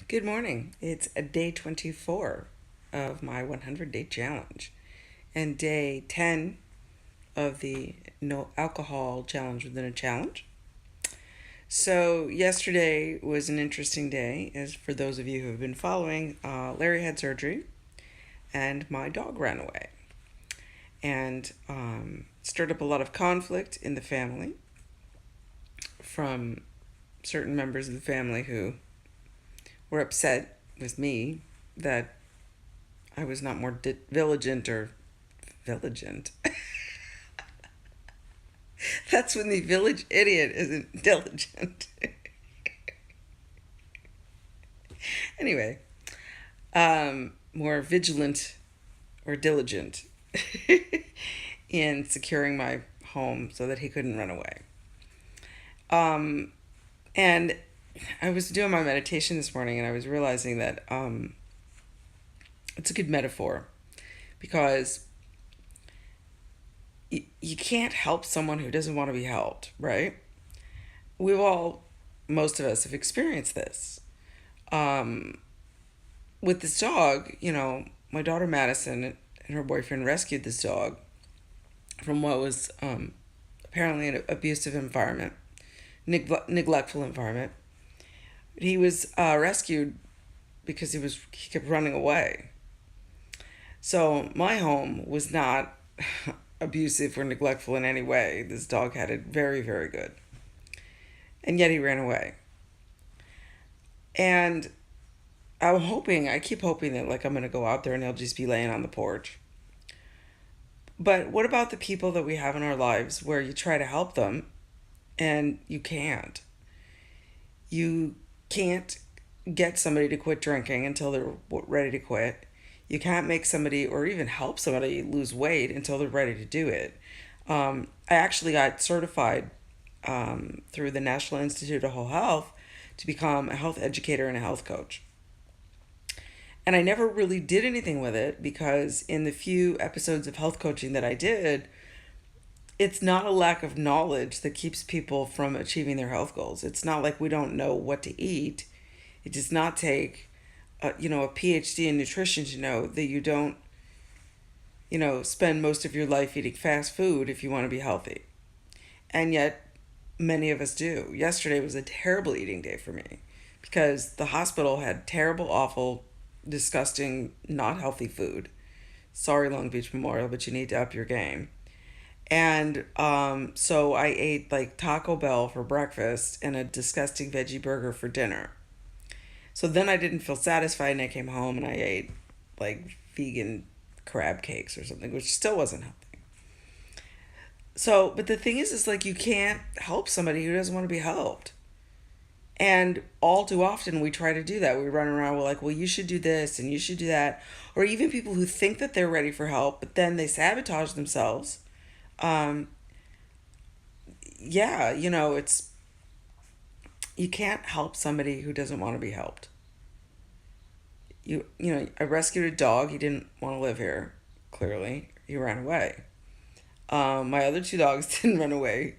Good morning. It's a day 24 of my 100-day challenge and day 10 of the no alcohol challenge within a challenge. So, yesterday was an interesting day, as for those of you who have been following. Larry had surgery and my dog ran away and stirred up a lot of conflict in the family from certain members of the family who were upset with me that I was not more vigilant or vigilant. That's when the village idiot isn't diligent. Anyway, more vigilant or diligent in securing my home so that he couldn't run away. And I was doing my meditation this morning and I was realizing that it's a good metaphor because you can't help someone who doesn't want to be helped, right? We've all, most of us have experienced this. Um, with this dog, my daughter Madison and her boyfriend rescued this dog from what was apparently an abusive environment, neglectful environment. He was rescued because he kept running away. So my home was not abusive or neglectful in any way. This dog had it very, very good. And yet he ran away. And I keep hoping that like I'm going to go out there and he'll just be laying on the porch. But what about the people that we have in our lives where you try to help them and you can't? You can't get somebody to quit drinking until they're ready to quit. You can't make somebody or even help somebody lose weight until they're ready to do it. I actually got certified through the National Institute of Whole Health to become a health educator and a health coach. And I never really did anything with it because in the few episodes of health coaching that I did, it's not a lack of knowledge that keeps people from achieving their health goals. It's not like we don't know what to eat. It does not take a PhD in nutrition to know that you don't, spend most of your life eating fast food if you want to be healthy. And yet, many of us do. Yesterday was a terrible eating day for me because the hospital had terrible, awful, disgusting, not healthy food. Sorry, Long Beach Memorial, but you need to up your game. And so I ate like Taco Bell for breakfast and a disgusting veggie burger for dinner. So then I didn't feel satisfied and I came home and I ate like vegan crab cakes or something, which still wasn't healthy. So, but the thing is like you can't help somebody who doesn't want to be helped. And all too often we try to do that. We run around, we're like, well, you should do this and you should do that. Or even people who think that they're ready for help, but then they sabotage themselves. Um, yeah, you can't help somebody who doesn't want to be helped. I rescued a dog. He didn't want to live here, clearly. He ran away. My other two dogs didn't run away.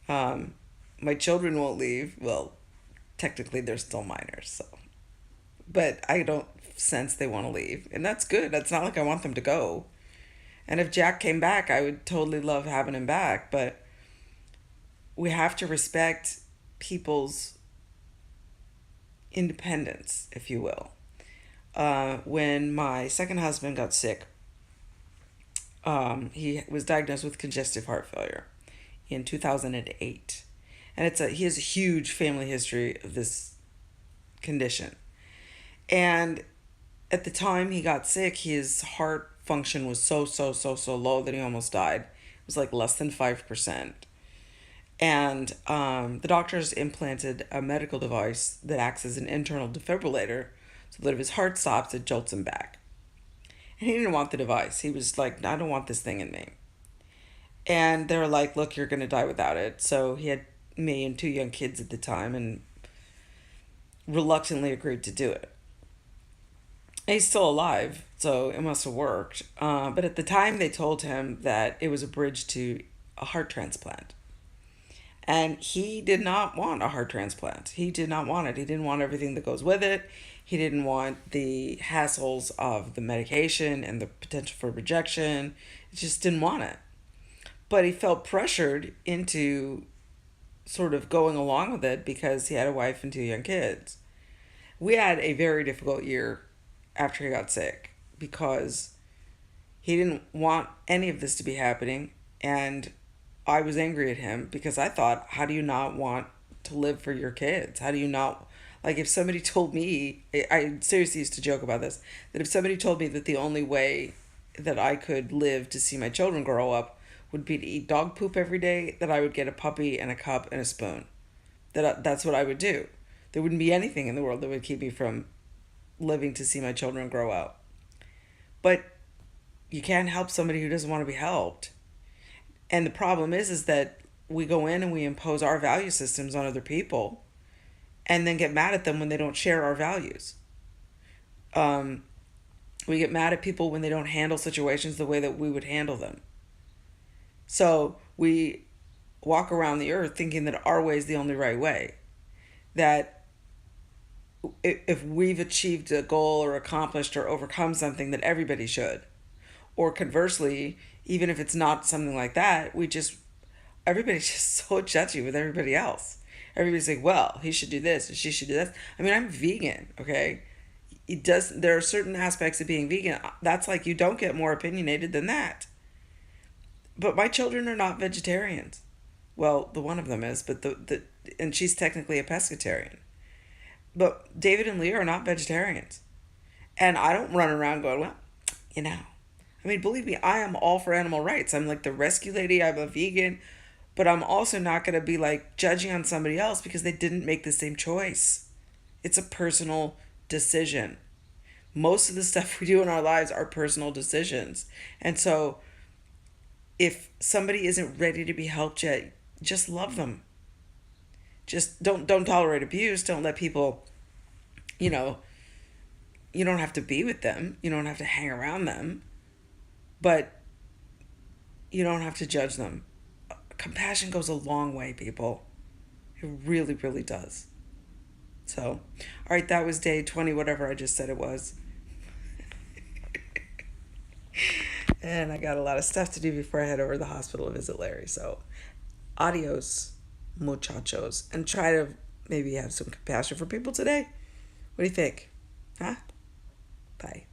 My children won't leave. Well, technically they're still minors, so. But I don't sense they want to leave. And that's good. It's not like I want them to go. And if Jack came back, I would totally love having him back. But we have to respect people's independence, if you will. When my second husband got sick, he was diagnosed with congestive heart failure in 2008. And he has a huge family history of this condition. And at the time he got sick, his heart function was so low that he almost died. It was like less than 5%. And the doctors implanted a medical device that acts as an internal defibrillator so that if his heart stops, it jolts him back. And he didn't want the device. He was like, I don't want this thing in me. And they were like, look, you're going to die without it. So he had me and two young kids at the time and reluctantly agreed to do it. And he's still alive, so it must have worked. But at the time, they told him that it was a bridge to a heart transplant. And he did not want a heart transplant. He did not want it. He didn't want everything that goes with it. He didn't want the hassles of the medication and the potential for rejection. He just didn't want it. But he felt pressured into sort of going along with it because he had a wife and two young kids. We had a very difficult year after he got sick because he didn't want any of this to be happening. And I was angry at him because I thought, how do you not want to live for your kids? How do you not, like, if somebody told me, I seriously used to joke about this, that if somebody told me that the only way that I could live to see my children grow up would be to eat dog poop every day, that I would get a puppy and a cup and a spoon. That's what I would do. There wouldn't be anything in the world that would keep me from living to see my children grow up. But you can't help somebody who doesn't want to be helped. And the problem is that we go in and we impose our value systems on other people and then get mad at them when they don't share our values. Um, we get mad at people when they don't handle situations the way that we would handle them. So we walk around the earth thinking that our way is the only right way. That if we've achieved a goal or accomplished or overcome something, that everybody should. Or conversely, even if it's not something like that, everybody's just so judgy with everybody else. Everybody's like, well, he should do this and she should do this. I mean, I'm vegan, okay? There are certain aspects of being vegan that's like, you don't get more opinionated than that. But my children are not vegetarians. Well, the one of them is, but and she's technically a pescatarian. But David and Leah are not vegetarians. And I don't run around going, well, you know. I mean, believe me, I am all for animal rights. I'm like the rescue lady, I'm a vegan, but I'm also not going to be like judging on somebody else because they didn't make the same choice. It's a personal decision. Most of the stuff we do in our lives are personal decisions. And so if somebody isn't ready to be helped yet, just love them. Just don't tolerate abuse. Don't let people, you know, you don't have to be with them. You don't have to hang around them. But you don't have to judge them. Compassion goes a long way, people. It really, really does. So, all right, that was day 20, whatever I just said it was. And I got a lot of stuff to do before I head over to the hospital to visit Larry. So, adios, muchachos. And try to maybe have some compassion for people today. What do you think? Huh? Bye.